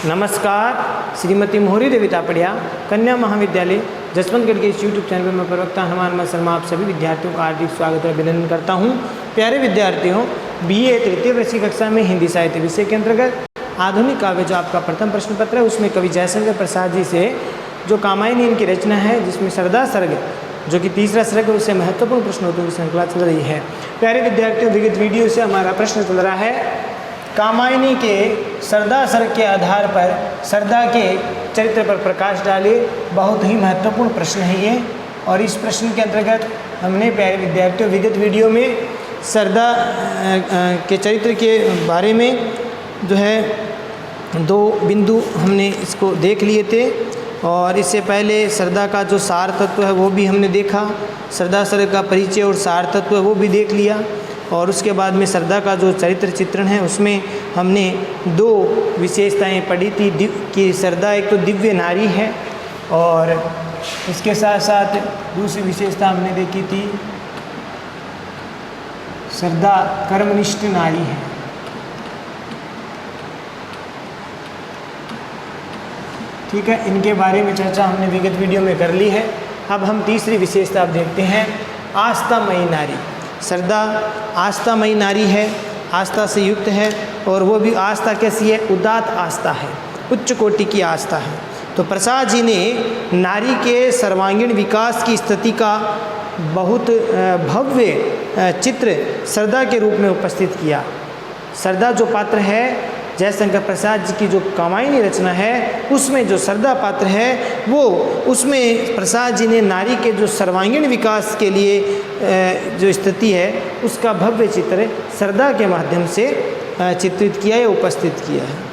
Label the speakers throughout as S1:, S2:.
S1: नमस्कार। श्रीमती मोहरी देवी तापड़िया कन्या महाविद्यालय जसवंतगढ़ के इस यूट्यूब चैनल पर मैं प्रवक्ता हनुमान शर्मा आप सभी विद्यार्थियों का हार्दिक स्वागत और अभिनंदन करता हूं। प्यारे विद्यार्थियों, बीए तृतीय वर्ष की कक्षा में हिंदी साहित्य विषय के अंतर्गत आधुनिक काव्य जो आपका प्रथम प्रश्न पत्र है, उसमें कवि जयशंकर प्रसाद जी से जो कामायनी इनकी रचना है, जिसमें सरदा सर्ग जो कि तीसरा सर्ग है, उससे महत्वपूर्ण प्रश्नोत्तरों की श्रृंखला चल रही है। प्यारे विद्यार्थियों, विगत वीडियो से हमारा प्रश्न चल रहा है कामायनी के सरदा सर्ग के आधार पर सरदा के चरित्र पर प्रकाश डाले। बहुत ही महत्वपूर्ण प्रश्न है ये, और इस प्रश्न के अंतर्गत हमने प्यारे विद्यार्थियों विगत वीडियो में सरदा के चरित्र के बारे में जो है 2 बिंदु हमने इसको देख लिए थे, और इससे पहले सरदा का जो सार तत्व है वो भी हमने देखा, सरदा सर्ग का परिचय और सार तत्व है वो भी देख लिया। और उसके बाद में सरदा का जो चरित्र चित्रण है उसमें हमने 2 विशेषताएं पढ़ी थी कि सरदा एक तो दिव्य नारी है, और इसके साथ साथ दूसरी विशेषता हमने देखी थी सरदा कर्मनिष्ठ नारी है। ठीक है, इनके बारे में चर्चा हमने विगत वीडियो में कर ली है। अब हम तीसरी विशेषता अब देखते हैं, आस्थामयी नारी। सरदा आस्थामयी नारी है, आस्था से युक्त है, और वो भी आस्था कैसी है? उदात्त आस्था है, उच्च कोटि की आस्था है। तो प्रसाद जी ने नारी के सर्वांगीण विकास की स्थिति का बहुत भव्य चित्र सरदा के रूप में उपस्थित किया। सरदा जो पात्र है, जयशंकर प्रसाद जी की जो कामायनी रचना है, उसमें जो सरदा पात्र है वो उसमें प्रसाद जी ने नारी के जो सर्वांगीण विकास के लिए जो स्थिति है उसका भव्य चित्र सरदा के माध्यम से चित्रित किया है, उपस्थित किया है।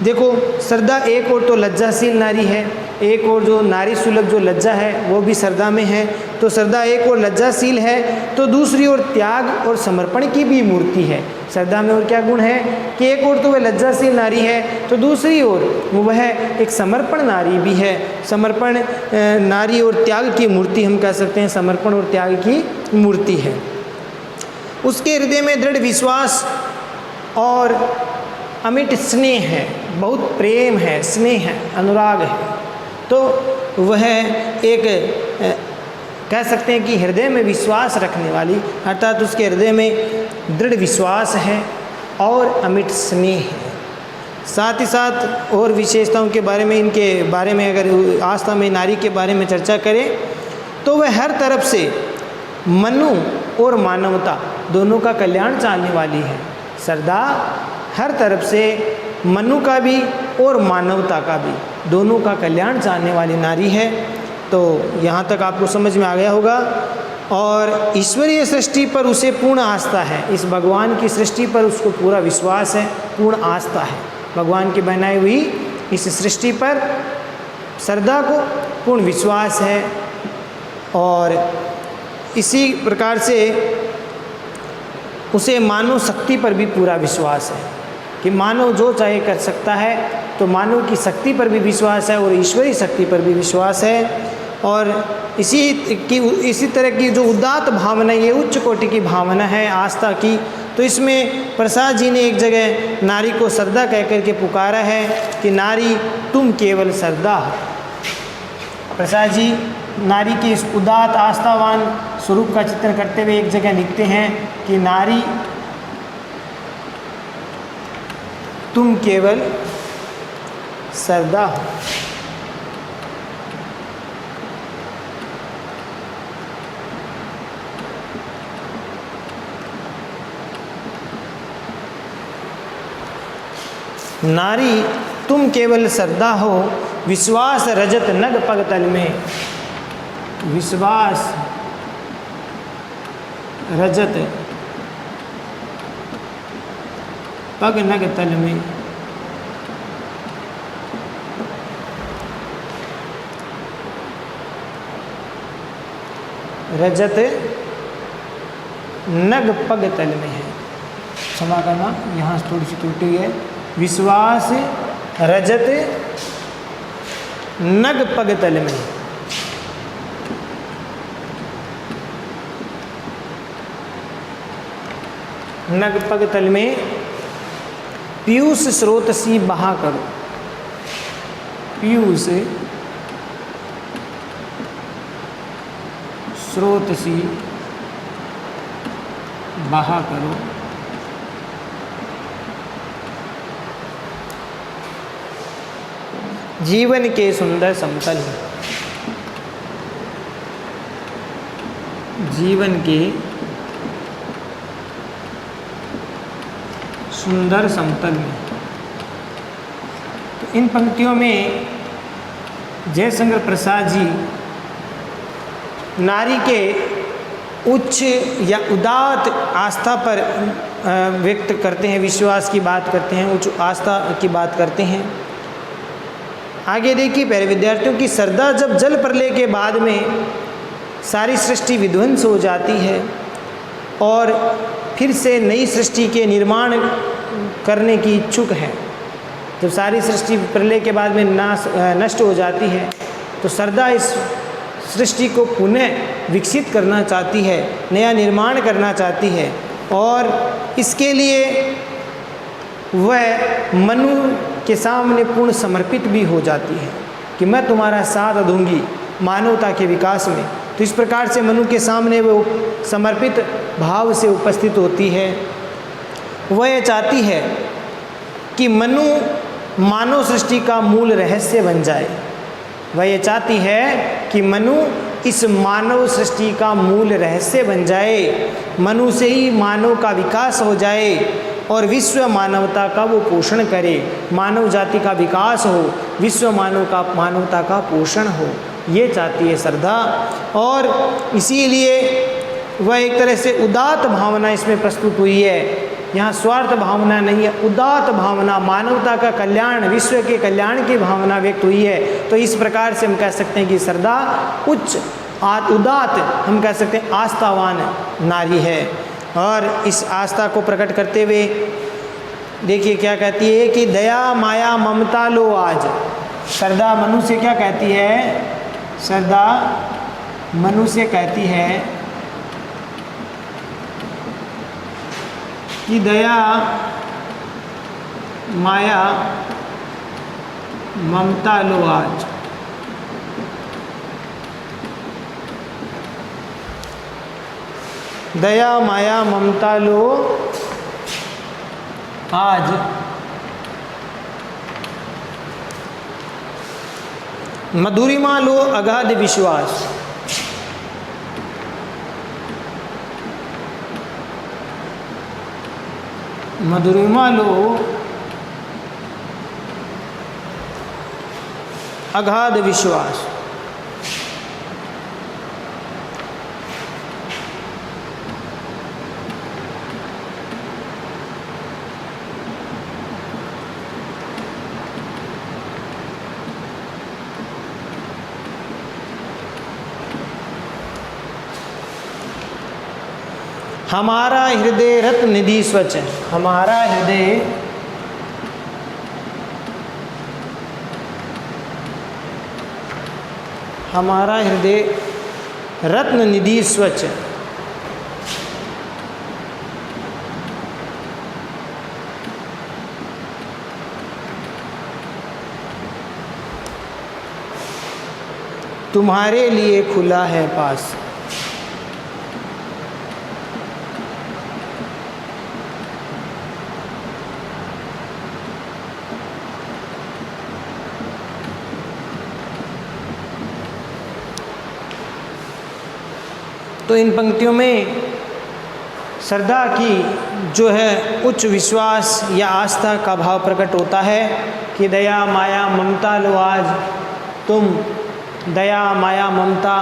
S1: देखो, सरदा एक और तो लज्जाशील नारी है, एक और जो नारी सुलभ जो लज्जा है वो भी सरदा में है। तो सरदा एक और लज्जाशील है, तो दूसरी ओर त्याग और समर्पण की भी मूर्ति है। सरदा में और क्या गुण है कि एक और तो वह लज्जाशील नारी है, तो दूसरी ओर वह एक समर्पण नारी भी है। समर्पण नारी और त्याग की मूर्ति हम कह सकते हैं, समर्पण और त्याग की मूर्ति है। उसके हृदय में दृढ़ विश्वास और अमिट स्नेह है, बहुत प्रेम है, स्नेह है, अनुराग है। तो वह एक कह सकते हैं कि हृदय में विश्वास रखने वाली, अर्थात उसके हृदय में दृढ़ विश्वास है और अमिट स्नेह है। साथ ही साथ और विशेषताओं के बारे में, इनके बारे में अगर आस्था में नारी के बारे में चर्चा करें तो वह हर तरफ से मनु और मानवता दोनों का कल्याण चाहने वाली है। सरदा हर तरफ से मनु का भी और मानवता का भी, दोनों का कल्याण चाहने वाली नारी है। तो यहाँ तक आपको समझ में आ गया होगा। और ईश्वरीय सृष्टि पर उसे पूर्ण आस्था है, इस भगवान की सृष्टि पर उसको पूरा विश्वास है, पूर्ण आस्था है। भगवान की बनाई हुई इस सृष्टि पर सरदा को पूर्ण विश्वास है, और इसी प्रकार से उसे मानव शक्ति पर भी पूरा विश्वास है कि मानव जो चाहे कर सकता है। तो मानव की शक्ति पर भी विश्वास है और ईश्वरीय शक्ति पर भी विश्वास है। और इसी तरह की जो उदात्त भावना, ये उच्च कोटि की भावना है आस्था की। तो इसमें प्रसाद जी ने एक जगह नारी को सरदा कह करके पुकारा है कि नारी तुम केवल सरदा हो। प्रसाद जी नारी के इस उदात्त आस्थावान स्वरूप का चित्रण करते हुए एक जगह लिखते हैं कि नारी तुम केवल सरदा हो। नारी तुम केवल सरदा हो, विश्वास रजत नग पग तल में। विश्वास रजत पग नग तल में। रजत नग पग तल में है, क्षमा करना यहाँ थोड़ी सी त्रुटि है। विश्वास रजत नग पग तल में। नग पग तल में पीयूष स्रोत सी बहा करो। पीयूष स्रोत सी बहा करो। जीवन के सुंदर समतल, जीवन के सुंदर समतल में। तो इन पंक्तियों में जयशंकर प्रसाद जी नारी के उच्च या उदात्त आस्था पर व्यक्त करते हैं, विश्वास की बात करते हैं, उच्च आस्था की बात करते हैं। आगे देखिए प्यारे विद्यार्थियों की, श्रद्धा जब जल प्रलय के बाद में सारी सृष्टि विध्वंस हो जाती है और फिर से नई सृष्टि के निर्माण करने की इच्छुक है, जब सारी सृष्टि प्रलय के बाद में नष्ट हो जाती है तो श्रद्धा इस सृष्टि को पुनः विकसित करना चाहती है, नया निर्माण करना चाहती है और इसके लिए वह मनु के सामने पूर्ण समर्पित भी हो जाती है कि मैं तुम्हारा साथ दूंगी मानवता के विकास में। तो इस प्रकार से मनु के सामने वो समर्पित भाव से उपस्थित होती है। वह ये चाहती है कि मनु मानव सृष्टि का मूल रहस्य बन जाए। वह ये चाहती है कि मनु इस मानव सृष्टि का मूल रहस्य बन जाए, मनु से ही मानव का विकास हो जाए और विश्व मानवता का वो पोषण करे, मानव जाति का विकास हो, विश्व मानवता का पोषण हो, ये चाहती है श्रद्धा। और इसीलिए वह एक तरह से उदात्त भावना इसमें प्रस्तुत हुई है। यहाँ स्वार्थ भावना नहीं है, उदात्त भावना, मानवता का कल्याण, विश्व के कल्याण की भावना व्यक्त हुई है। तो इस प्रकार से हम कह सकते हैं कि श्रद्धा उच्च उदात्त, हम कह सकते हैं आस्थावान नारी है। और इस आस्था को प्रकट करते हुए देखिए क्या कहती है कि दया माया ममता लो आज। श्रद्धा मनु से क्या कहती है? श्रद्धा मनु से कहती है कि दया माया ममता लो आज। दया माया ममता लो आज, मधुरिमा लो अगाध विश्वास। मधुरिमा लो अगाध विश्वास। हमारा हृदय रत्न निधि स्वच्छ है। हमारा हृदय रत्न निधि स्वच्छ। तुम्हारे लिए खुला है पास। तो इन पंक्तियों में श्रद्धा की जो है उच्च विश्वास या आस्था का भाव प्रकट होता है कि दया माया ममता लो आज, तुम दया माया ममता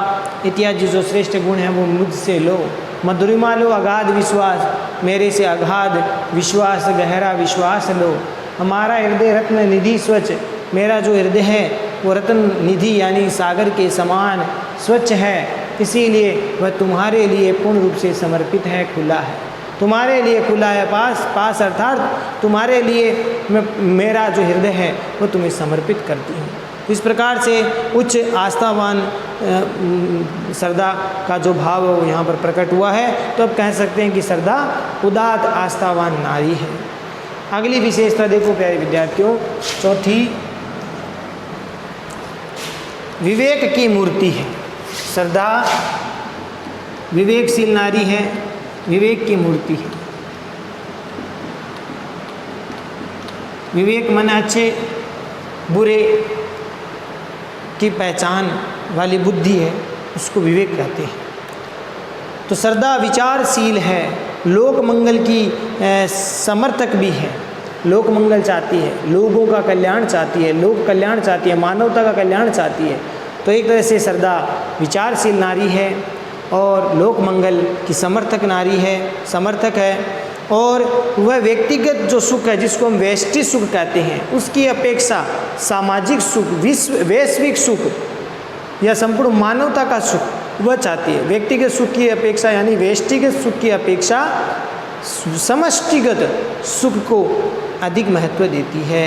S1: इत्यादि जो श्रेष्ठ गुण हैं वो मुझसे लो। मधुरिमा लो अगाध विश्वास, मेरे से अगाध विश्वास, गहरा विश्वास लो। हमारा हृदय रत्न निधि स्वच्छ, मेरा जो हृदय है वो रत्न निधि यानी सागर के समान स्वच्छ है, इसीलिए वह तुम्हारे लिए पूर्ण रूप से समर्पित है, खुला है। तुम्हारे लिए खुला है पास अर्थात तुम्हारे लिए मेरा जो हृदय है वो तुम्हें समर्पित करती हूँ। इस प्रकार से उच्च आस्थावान श्रद्धा का जो भाव है वो यहाँ पर प्रकट हुआ है। तो अब कह सकते हैं कि श्रद्धा उदात्त आस्थावान नारी है। अगली विशेषता देखो प्यारे विद्यार्थियों, चौथी विवेक की मूर्ति है। श्रद्धा विवेकशील नारी है, विवेक की मूर्ति है। विवेक मन अच्छे बुरे की पहचान वाली बुद्धि है, उसको विवेक कहते हैं। तो श्रद्धा विचारशील है, लोक मंगल की समर्थक भी है, लोक मंगल चाहती है, लोगों का कल्याण चाहती है, लोक कल्याण चाहती है, मानवता का कल्याण चाहती है। तो एक तरह से श्रद्धा विचारशील नारी है और लोक मंगल की समर्थक नारी है, समर्थक है। और वह व्यक्तिगत जो सुख है जिसको हम वैयक्तिक सुख कहते हैं, उसकी अपेक्षा सामाजिक सुख, वैश्विक सुख या संपूर्ण मानवता का सुख वह चाहती है। व्यक्तिगत सुख की अपेक्षा यानी व्यष्टिगत सुख की अपेक्षा समष्टिगत सुख को अधिक महत्व देती है।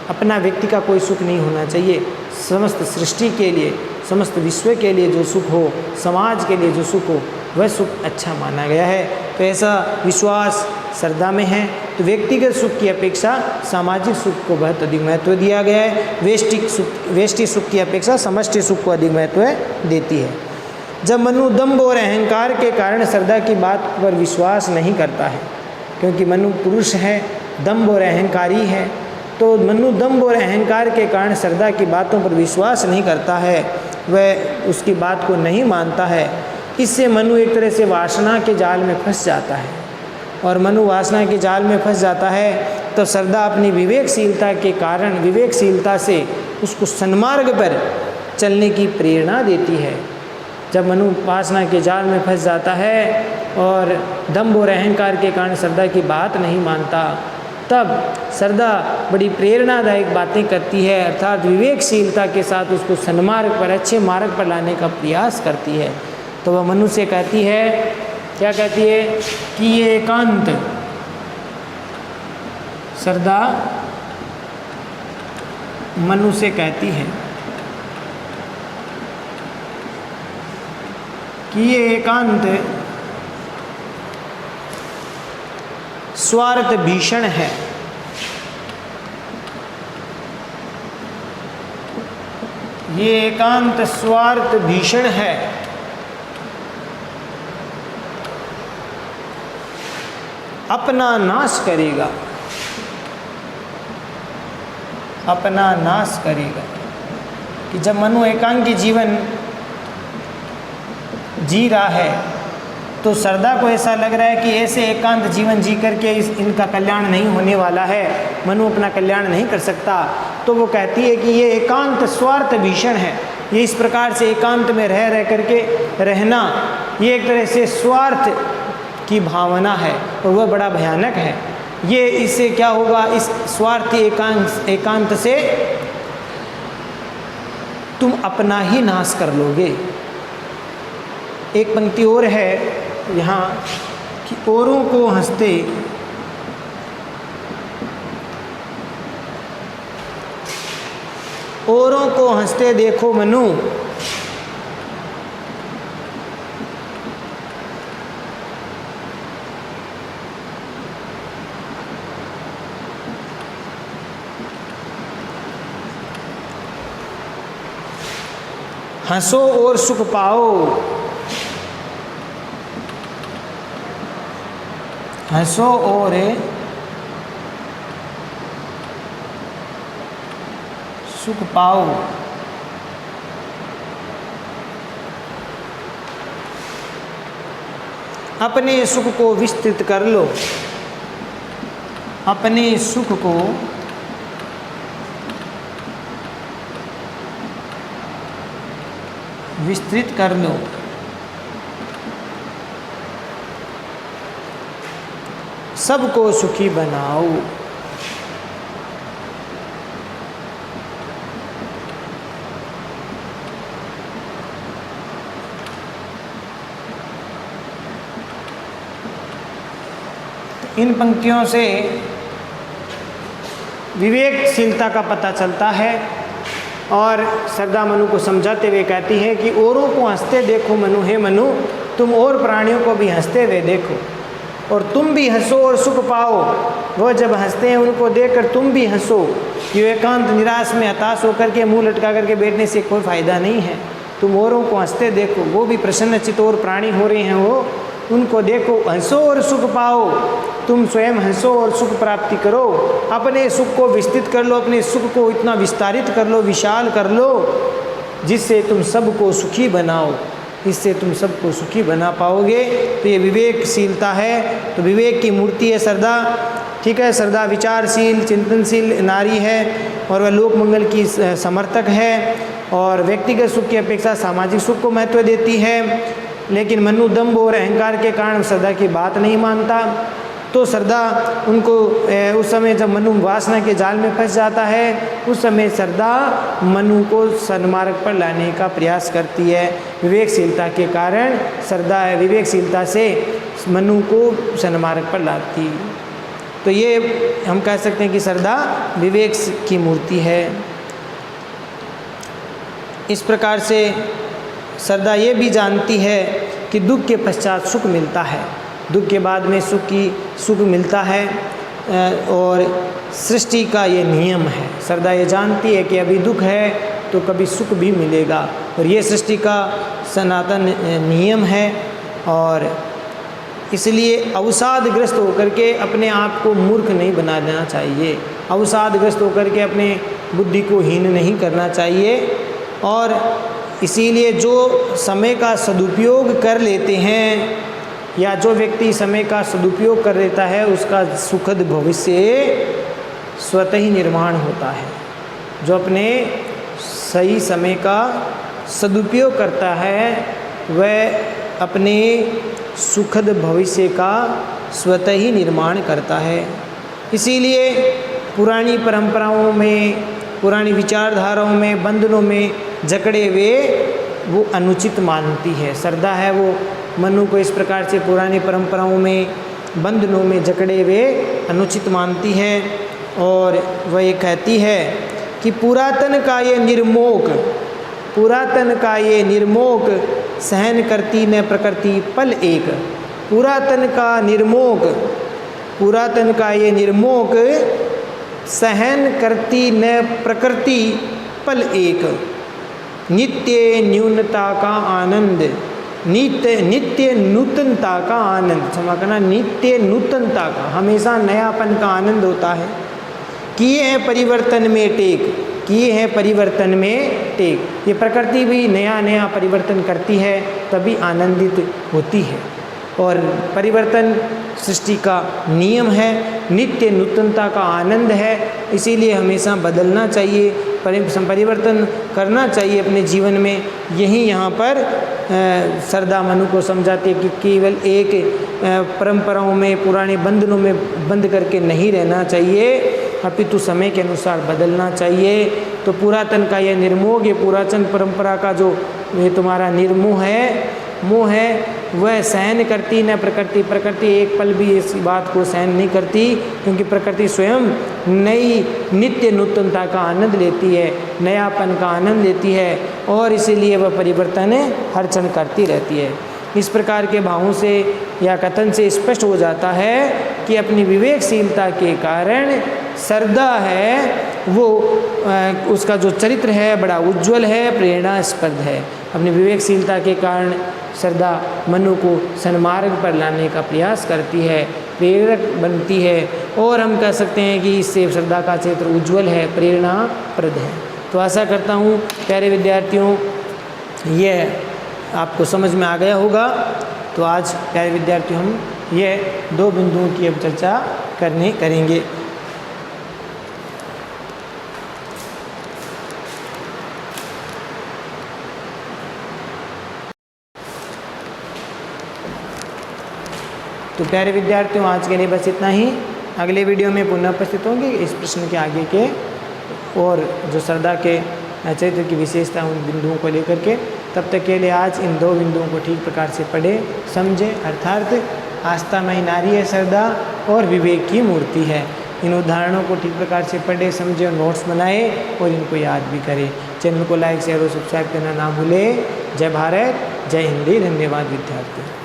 S1: अपना व्यक्ति का कोई सुख नहीं होना चाहिए, समस्त सृष्टि के लिए, समस्त विश्व के लिए जो सुख हो, समाज के लिए जो सुख हो, वह सुख अच्छा माना गया है। तो ऐसा विश्वास श्रद्धा में है। तो व्यक्तिगत सुख की अपेक्षा सामाजिक सुख को बहुत अधिक महत्व दिया गया है। व्यष्टि सुख की अपेक्षा समष्टि सुख को अधिक महत्व देती है। जब मनु दंभ और अहंकार के कारण श्रद्धा की बात पर विश्वास नहीं करता है, क्योंकि मनु पुरुष है, दंभ और अहंकारी है, तो मनु दंभ और अहंकार के कारण श्रद्धा की बातों पर विश्वास नहीं करता है, वह उसकी बात को नहीं मानता है। इससे मनु एक तरह से वासना के जाल में फंस जाता है, और मनु वासना के जाल में फंस जाता है तो श्रद्धा अपनी विवेकशीलता के कारण, विवेकशीलता से उसको सन्मार्ग पर चलने की प्रेरणा देती है। जब मनु वासना के जाल में फंस जाता है और दंभ और अहंकार के कारण श्रद्धा की बात नहीं मानता, तब श्रद्धा बड़ी प्रेरणादायक बातें करती है, अर्थात विवेकशीलता के साथ उसको सन्मार्ग पर, अच्छे मार्ग पर लाने का प्रयास करती है। तो वह मनु से कहती है, क्या कहती है कि ये एकांत, श्रद्धा मनु से कहती है कि ये एकांत स्वार्थ भीषण है। ये एकांत स्वार्थ भीषण है। अपना नाश करेगा, अपना नाश करेगा। कि जब मनु एकांकी जीवन जी रहा है तो श्रद्धा को ऐसा लग रहा है कि ऐसे एकांत जीवन जी करके इनका कल्याण नहीं होने वाला है, मनु अपना कल्याण नहीं कर सकता। तो वो कहती है कि ये एकांत स्वार्थ भीषण है। ये इस प्रकार से एकांत में रह करके रहना, ये एक तरह से स्वार्थ की भावना है और वह बड़ा भयानक है। ये इससे क्या होगा, इस स्वार्थी एकांत से तुम अपना ही नाश कर लोगे। एक पंक्ति और है यहाँ कि औरों को हंसते देखो मनु, हंसो और सुख पाओ, हंसो और सुख पाओ। अपने सुख को विस्तृत कर लो, अपने सुख को विस्तृत कर लो। सबको सुखी बनाओ। इन पंक्तियों से विवेकशीलता का पता चलता है और श्रद्धा मनु को समझाते हुए कहती है कि औरों को हंसते देखो मनु, हे मनु तुम और प्राणियों को भी हंसते हुए देखो। और तुम भी हंसो और सुख पाओ। वह जब हंसते हैं उनको देखकर तुम भी हंसो। ये एकांत निराश में हताश होकर के मुंह लटका करके बैठने से कोई फ़ायदा नहीं है। तुम औरों को हंसते देखो, वो भी प्रसन्नचित्त और प्राणी हो रहे हैं, वो उनको देखो, हंसो और सुख पाओ। तुम स्वयं हंसो और सुख प्राप्ति करो। अपने सुख को विस्तृत कर लो, अपने सुख को इतना विस्तारित कर लो, विशाल कर लो, जिससे तुम सबको सुखी बनाओ। इससे तुम सबको सुखी बना पाओगे। तो ये विवेकशीलता है। तो विवेक की मूर्ति है श्रद्धा। ठीक है, श्रद्धा विचारशील, चिंतनशील नारी है और वह लोक मंगल की समर्थक है और व्यक्तिगत सुख की अपेक्षा सामाजिक सुख को महत्व देती है। लेकिन मनु दंभ और अहंकार के कारण श्रद्धा की बात नहीं मानता। तो श्रद्धा उनको उस समय जब मनु वासना के जाल में फंस जाता है, उस समय श्रद्धा मनु को सन्मार्ग पर लाने का प्रयास करती है। विवेकशीलता के कारण श्रद्धा है, विवेकशीलता से मनु को सन्मार्ग पर लाती। तो ये हम कह सकते हैं कि श्रद्धा विवेक की मूर्ति है। इस प्रकार से श्रद्धा ये भी जानती है कि दुख के पश्चात सुख मिलता है, दुख के बाद में सुख मिलता है और सृष्टि का ये नियम है। श्रद्धा ये जानती है कि अभी दुख है तो कभी सुख भी मिलेगा और ये सृष्टि का सनातन नियम है। और इसलिए अवसादग्रस्त होकर के अपने आप को मूर्ख नहीं बना देना चाहिए, अवसादग्रस्त होकर के अपने बुद्धि को हीन नहीं करना चाहिए। और इसीलिए जो समय का सदुपयोग कर लेते हैं या जो व्यक्ति समय का सदुपयोग कर लेता है, उसका सुखद भविष्य स्वतः ही निर्माण होता है। जो अपने सही समय का सदुपयोग करता है वह अपने सुखद भविष्य का स्वतः ही निर्माण करता है। इसीलिए पुरानी परंपराओं में, पुरानी विचारधाराओं में, बंधनों में जकड़े हुए वो अनुचित मानती है। श्रद्धा है वो मनु को इस प्रकार से पुरानी परंपराओं में, बंधनों में जकड़े हुए अनुचित मानती है। और वह ये कहती है कि पुरातन का ये निर्मोक, पुरातन का ये निर्मोक सहन करती न प्रकृति पल एक। पुरातन का निर्मोक, पुरातन का ये निर्मोक सहन करती न प्रकृति पल एक। नित्य न्यूनता का आनंद, नित्य नूतनता का आनंद, क्षमा करना, नित्य नूतनता का, हमेशा नयापन का आनंद होता है। किए हैं परिवर्तन में टेक, किए हैं परिवर्तन में टेक। ये प्रकृति भी नया नया परिवर्तन करती है तभी आनंदित होती है। और परिवर्तन सृष्टि का नियम है, नित्य नूतनता का आनंद है। इसीलिए हमेशा बदलना चाहिए, परिवर्तन करना चाहिए अपने जीवन में। यही यहाँ पर श्रद्धा मनु को समझाती है कि केवल एक परंपराओं में, पुराने बंधनों में बंद करके नहीं रहना चाहिए, अपितु समय के अनुसार बदलना चाहिए। तो पुरातन का यह निर्मोह, ये पुरातन परंपरा का जो ये तुम्हारा निर्मोह है, मोह है, वह सहन करती न प्रकृति। प्रकृति एक पल भी इस बात को सहन नहीं करती, क्योंकि प्रकृति स्वयं नई नित्य नूतनता का आनंद लेती है, नयापन का आनंद लेती है और इसीलिए वह परिवर्तन हर क्षण करती रहती है। इस प्रकार के भावों से या कथन से स्पष्ट हो जाता है कि अपनी विवेकशीलता के कारण श्रद्धा है वो उसका जो चरित्र है बड़ा उज्ज्वल है, प्रेरणास्पद है। अपनी विवेकशीलता के कारण श्रद्धा मनु को सन्मार्ग पर लाने का प्रयास करती है, प्रेरक बनती है और हम कह सकते हैं कि इससे श्रद्धा का चरित्र उज्ज्वल है, प्रेरणाप्रद है। तो आशा करता हूँ प्यारे विद्यार्थियों यह आपको समझ में आ गया होगा। तो आज प्यारे विद्यार्थियों हम ये दो बिंदुओं की अब चर्चा करेंगे। तो प्यारे विद्यार्थियों आज के लिए बस इतना ही। अगले वीडियो में पुनः उपस्थित होंगे इस प्रश्न के आगे के और जो श्रद्धा के चरित्र की विशेषता उन बिंदुओं को लेकर के। तब तक के लिए आज इन दो बिंदुओं को ठीक प्रकार से पढ़े समझे, अर्थात आस्थामयी नारी है श्रद्धा और विवेक की मूर्ति है। इन उदाहरणों को ठीक प्रकार से पढ़े समझे और नोट्स बनाए और इनको याद भी करें। चैनल को लाइक शेयर और सब्सक्राइब करना ना भूले। जय भारत, जय हिंदी। धन्यवाद विद्यार्थी।